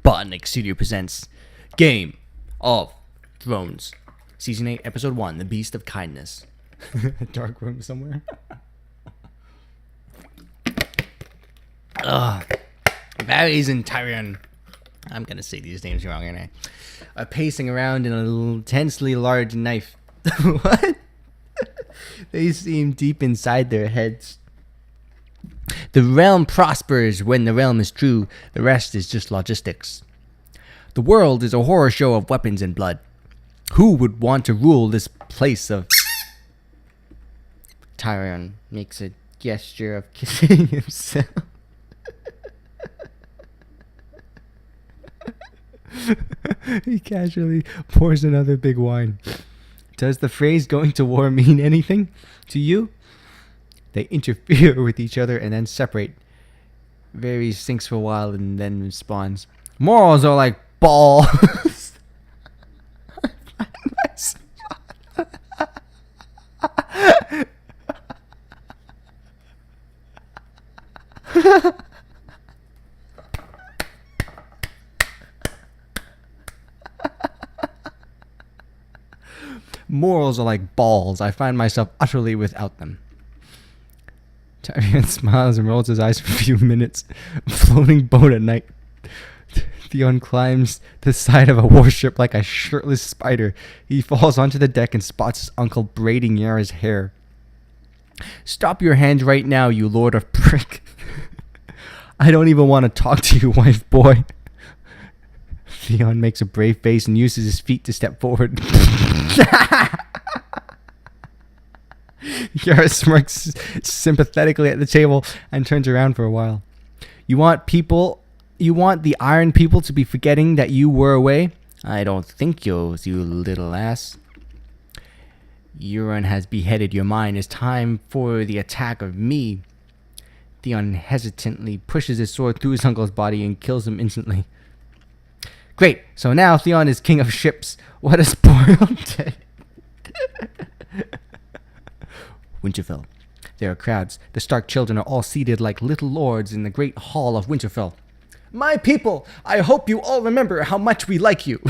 Botnik Studio presents Game of Thrones, Season 8, Episode 1, The Beast of Kindness. Dark room somewhere. Varys and Tyrion, I'm gonna say these names wrong, aren't I? Are pacing around in a intensely large knife. What? They seem deep inside their heads. The realm prospers when the realm is true. The rest is just logistics. The world is a horror show of weapons and blood. Who would want to rule this place of... Tyrion makes a gesture of kissing himself. He casually pours another big wine. Does the phrase "going to war" mean anything to you? They interfere with each other and then separate. Varys thinks for a while and then responds, "Morals are like balls." Morals are like balls. I find myself utterly without them. Tyrion smiles and rolls his eyes for a few minutes. Floating boat at night. Theon climbs the side of a warship like a shirtless spider. He falls onto the deck and spots his uncle braiding Yara's hair. "Stop your hand right now, you lord of prick." "I don't even want to talk to you, wife boy." Theon makes a brave face and uses his feet to step forward. Yara smirks sympathetically at the table and turns around for a while. You want the Iron People to be forgetting that you were away? I don't think you little ass. Euron has beheaded your mind. It's time for the attack of me. Theon hesitantly pushes his sword through his uncle's body and kills him instantly. Great, so now Theon is king of ships. What a spoiled day. Winterfell. There are crowds. The Stark children are all seated like little lords in the great hall of Winterfell. My people, I hope you all remember how much we like you.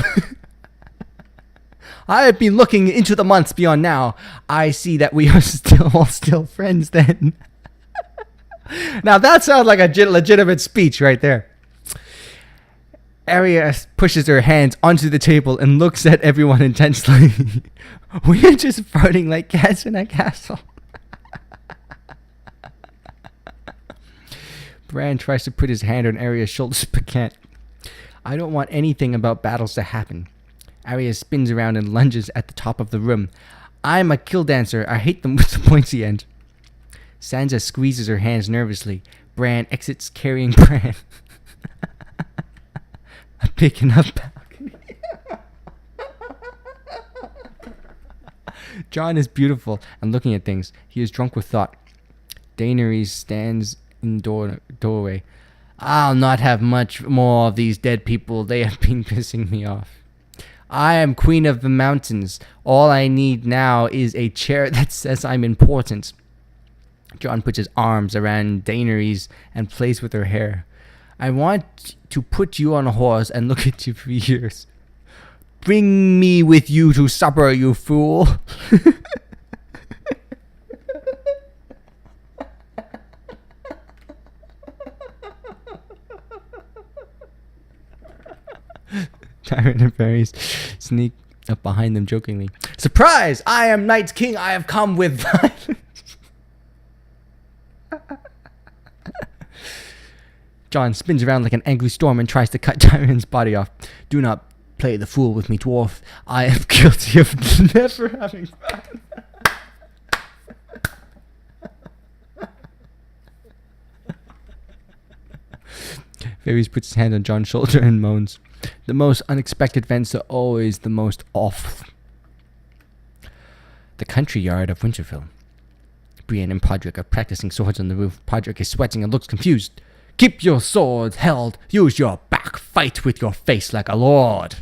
I have been looking into the months beyond now. I see that we are still friends then. Now that sounds like a legitimate speech right there. Arya pushes her hands onto the table and looks at everyone intensely. We're just farting like cats in a castle. Bran tries to put his hand on Arya's shoulders but can't. I don't want anything about battles to happen. Arya spins around and lunges at the top of the room. I'm a kill dancer. I hate them with the pointy end. Sansa squeezes her hands nervously. Bran exits carrying Bran. A big enough balcony. Jon is beautiful and looking at things. He is drunk with thought. Daenerys stands in doorway. I'll not have much more of these dead people. They have been pissing me off. I am queen of the mountains. All I need now is a chair that says I'm important. Jon puts his arms around Daenerys and plays with her hair. I want to put you on a horse and look at you for years. Bring me with you to supper, you fool. Tyrion and Varys sneak up behind them jokingly. Surprise! I am Night King. I have come with violence. Jon spins around like an angry storm and tries to cut Tyrion's body off. Do not play the fool with me, dwarf. I am guilty of never having fun. Varys puts his hand on Jon's shoulder and moans. The most unexpected events are always the most awful. The country yard of Winterfell. Brienne and Podrick are practicing swords on the roof. Podrick is sweating and looks confused. Keep your sword held. Use your back. Fight with your face like a lord.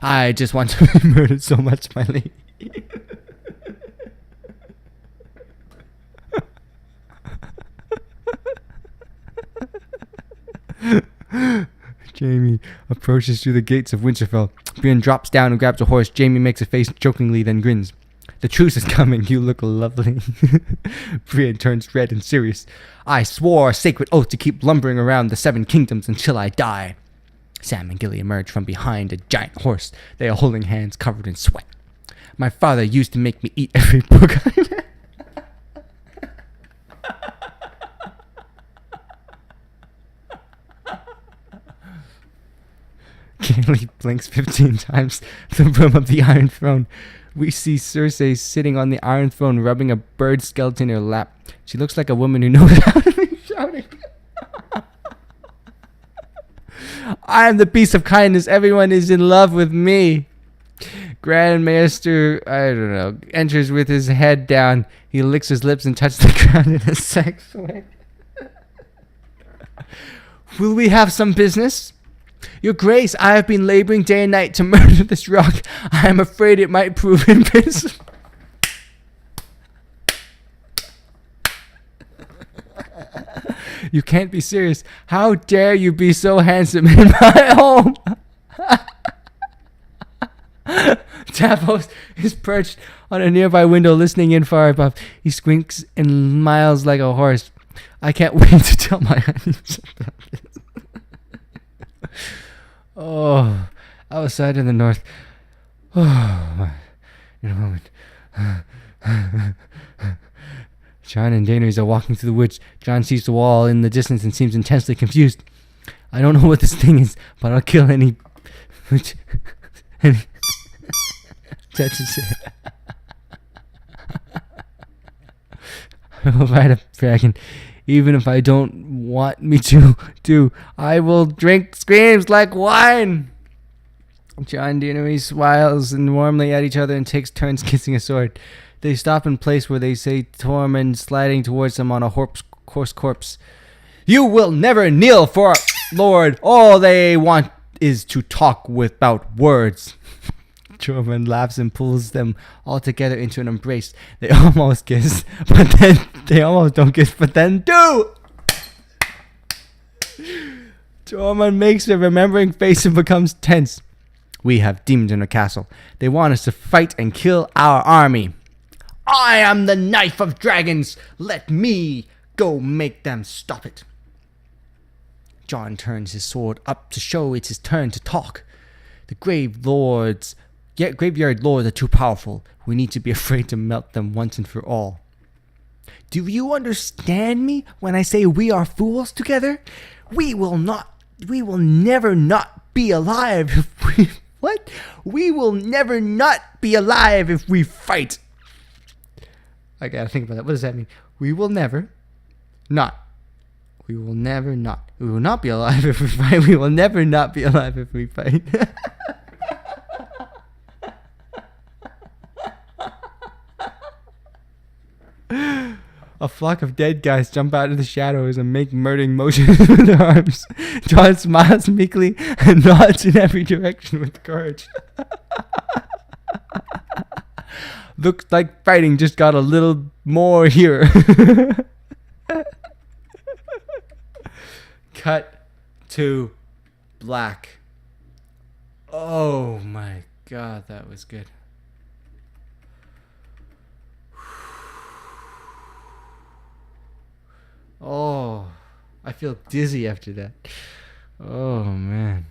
I just want to be murdered so much, my lady. Jamie approaches through the gates of Winterfell. Brienne drops down and grabs a horse. Jamie makes a face jokingly, then grins. The truce is coming. You look lovely. Brienne turns red and serious. I swore a sacred oath to keep lumbering around the 7 kingdoms until I die. Sam and Gilly emerge from behind a giant horse. They are holding hands covered in sweat. My father used to make me eat every book I read. Gilly blinks 15 times the room of the Iron Throne. We see Cersei sitting on the Iron Throne, rubbing a bird skeleton in her lap. She looks like a woman who knows how to be shouting. I am the beast of kindness. Everyone is in love with me. Grand Maester, I don't know, enters with his head down. He licks his lips and touches the ground in a sex way. Will we have some business? Your Grace, I have been laboring day and night to murder this rock. I am afraid it might prove invisible. You can't be serious. How dare you be so handsome in my home? Davos is perched on a nearby window, listening in far above. He squeaks and smiles like a horse. I can't wait to tell my honeys about this. Oh, outside in the north. Oh, in a moment. Jon and Daenerys are walking through the woods. Jon sees the wall in the distance and seems intensely confused. I don't know what this thing is, but I'll kill any touches it. I will ride a dragon, even if I don't want me to do. I will drink screams like wine. Jon and Daenerys smiles and warmly at each other and takes turns kissing a sword. They stop in place where they see Tormund sliding towards them on a horse corpse. You will never kneel for Lord. All they want is to talk without words. Tormund laughs and pulls them all together into an embrace. They almost kiss, but then they almost don't kiss, but then do. Tormund makes a remembering face and becomes tense. We have demons in our castle. They want us to fight and kill our army. I am the knife of dragons. Let me go make them stop it. Jon turns his sword up to show it's his turn to talk. The graveyard lords are too powerful. We need to be afraid to melt them once and for all. Do you understand me when I say we are fools together? We will never not be alive if we... What? We will never not be alive if we fight. I gotta think about that. What does that mean? We will never not. We will never not. We will not be alive if we fight. We will never not be alive if we fight. A flock of dead guys jump out of the shadows and make murdering motions with their arms. Jon smiles meekly and nods in every direction with courage. Looks like fighting just got a little more here. Cut to black. Oh my god, that was good. Oh, I feel dizzy after that. Oh man.